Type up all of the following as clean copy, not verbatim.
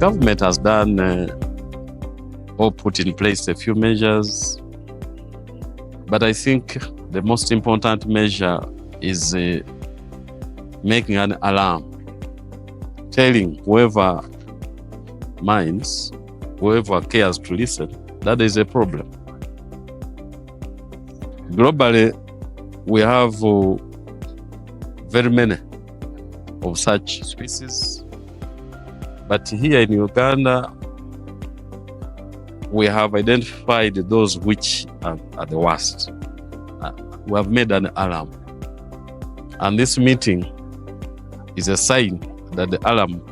government has done or put in place a few measures, but I think the most important measure is making an alarm, telling whoever minds, whoever cares to listen, that there is a problem. Globally, we have very many of such species, but here in Uganda, we have identified those which are the worst. We have made an alarm, and this meeting is a sign that the alarm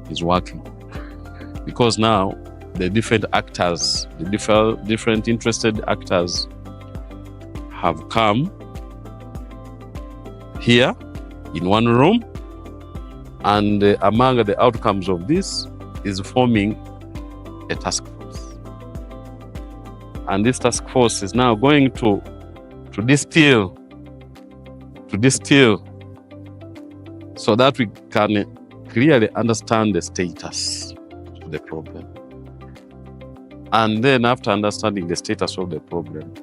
is working, because now the different actors, the different interested actors have come here in one room, and among the outcomes of this is forming a task force. And this task force is now going to distill so that we can clearly understand the status of the problem. And then after understanding the status of the problem,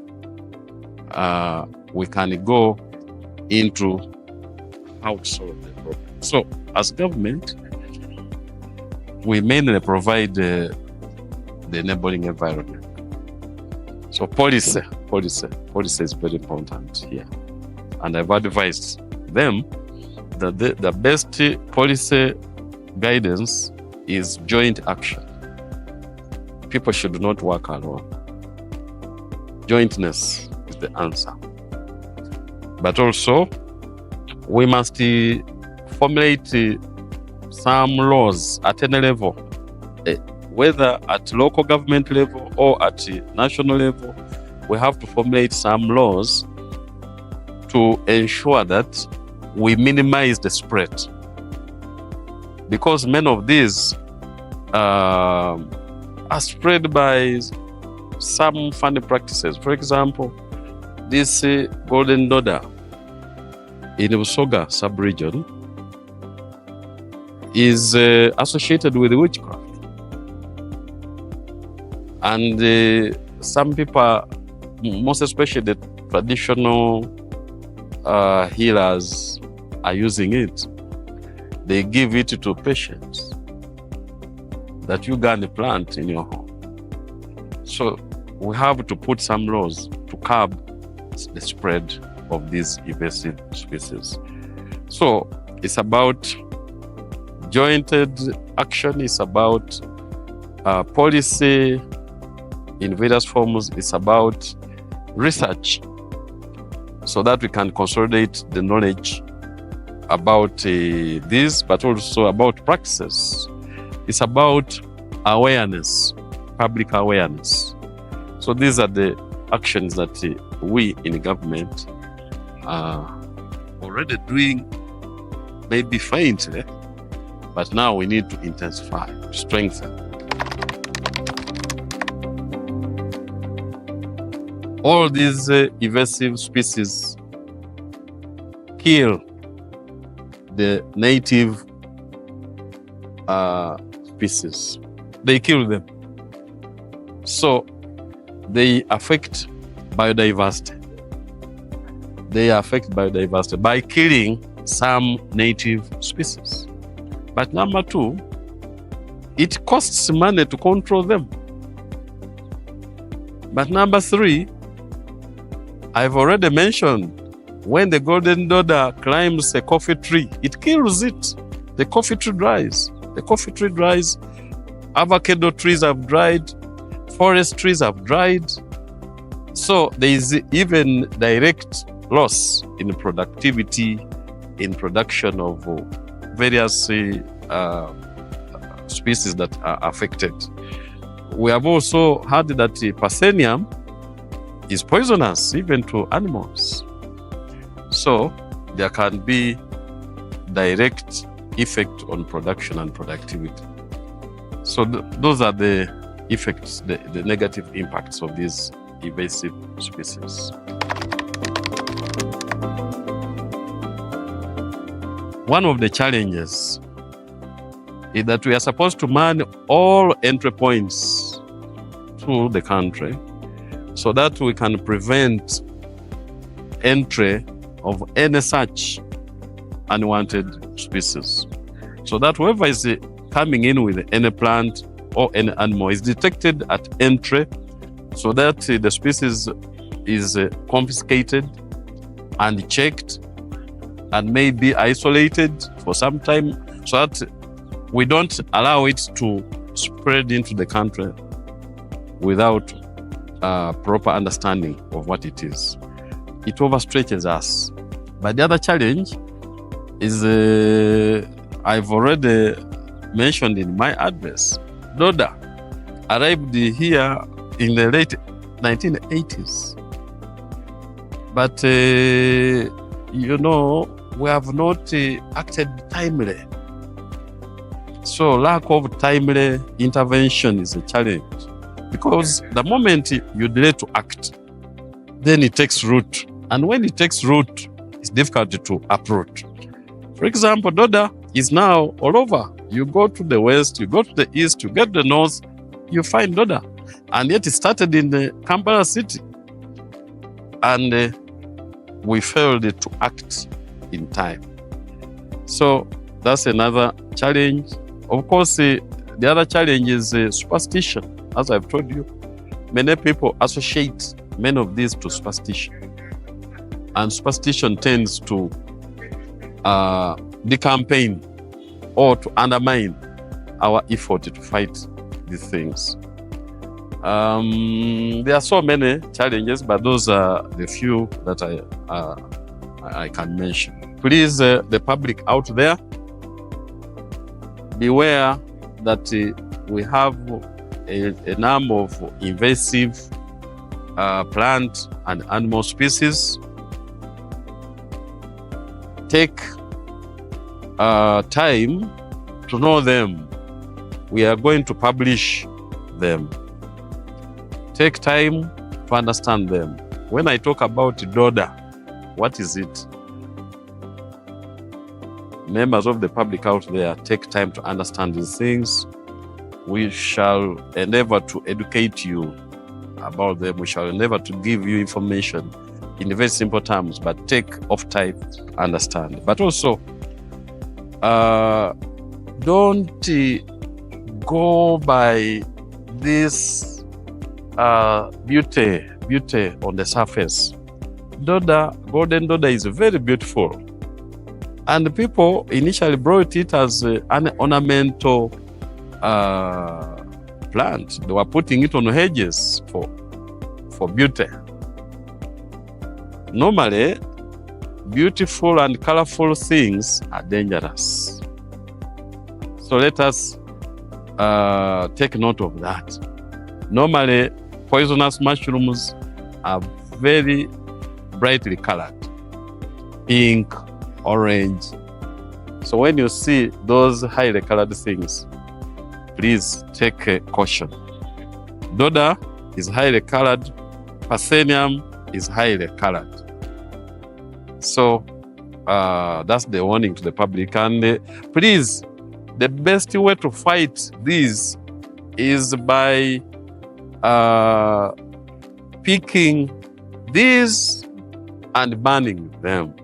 we can go into how to solve the problem. So as government, we mainly provide the enabling environment. So policy is very important here. And I've advised them that the best policy guidance is joint action. People should not work alone. Jointness is the answer. But also, we must formulate some laws at any level, whether at local government level or at national level. We have to formulate some laws to ensure that we minimize the spread, because many of these are spread by some funny practices. For example, this golden dodder in Busoga sub-region is associated with witchcraft. And some people, most especially the traditional healers, are using it. They give it to patients that you got the plant in your home. So we have to put some laws to curb the spread of these invasive species. So it's about jointed action, it's about policy in various forms, it's about research so that we can consolidate the knowledge about this, but also about practices. It's about awareness, public awareness. So these are the actions that we in government are already doing, maybe faintly, but now we need to intensify, strengthen. All these invasive species kill the native species. They kill them. So they affect biodiversity. They affect biodiversity by killing some native species. But number two, it costs money to control them. But number three, I've already mentioned, when the golden dodder climbs a coffee tree, it kills it. The coffee tree dries. The coffee tree dries. Avocado trees have dried. Forest trees have dried. So there is even direct loss in productivity, in production of various species that are affected. We have also heard that Persenium is poisonous even to animals. So there can be direct effect on production and productivity. So those are the effects, the negative impacts of these invasive species. One of the challenges is that we are supposed to man all entry points to the country so that we can prevent entry of any such unwanted species. So that whoever is coming in with any plant or any animal is detected at entry, so that the species is confiscated and checked and may be isolated for some time, so that we don't allow it to spread into the country without proper understanding of what it is. It overstretches us. But the other challenge is, I've already mentioned in my address, DODA arrived here in the late 1980s. But, you know, we have not acted timely. So lack of timely intervention is a challenge, because the moment you delay to act, then it takes root. And when it takes root, it's difficult to uproot. For example, DODA is now all over. You go to the west, you go to the east, you get to the north, you find DODA. And yet it started in the Kampala city. And we failed to act in time. So that's another challenge. Of course, the other challenge is superstition. As I've told you, many people associate many of these to superstition. And superstition tends to decampaign or to undermine our effort to fight these things. There are so many challenges, but those are the few that I can mention. Please, the public out there, beware that we have a number of invasive plant and animal species. Take time to know them. We are going to publish them. Take time to understand them. When I talk about DODA, what is it? Members of the public out there, take time to understand these things. We shall endeavor to educate you about them. We shall endeavor to give you information in very simple terms, but take off time to understand. But also, don't go by this beauty on the surface. Golden DODA is very beautiful. And people initially brought it as an ornamental plant. They were putting it on hedges for beauty. Normally, beautiful and colorful things are dangerous. So let us take note of that. Normally, poisonous mushrooms are very brightly colored, pink, orange. So when you see those highly colored things, please take caution. DODA is highly colored, Parthenium is highly colored. So that's the warning to the public. And please, the best way to fight these is by picking these and banning them.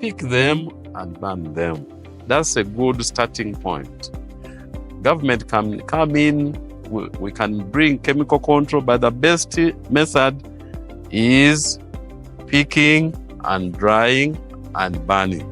Pick them and ban them. That's a good starting point. Government can come in, we can bring chemical control, but the best method is picking and drying and banning.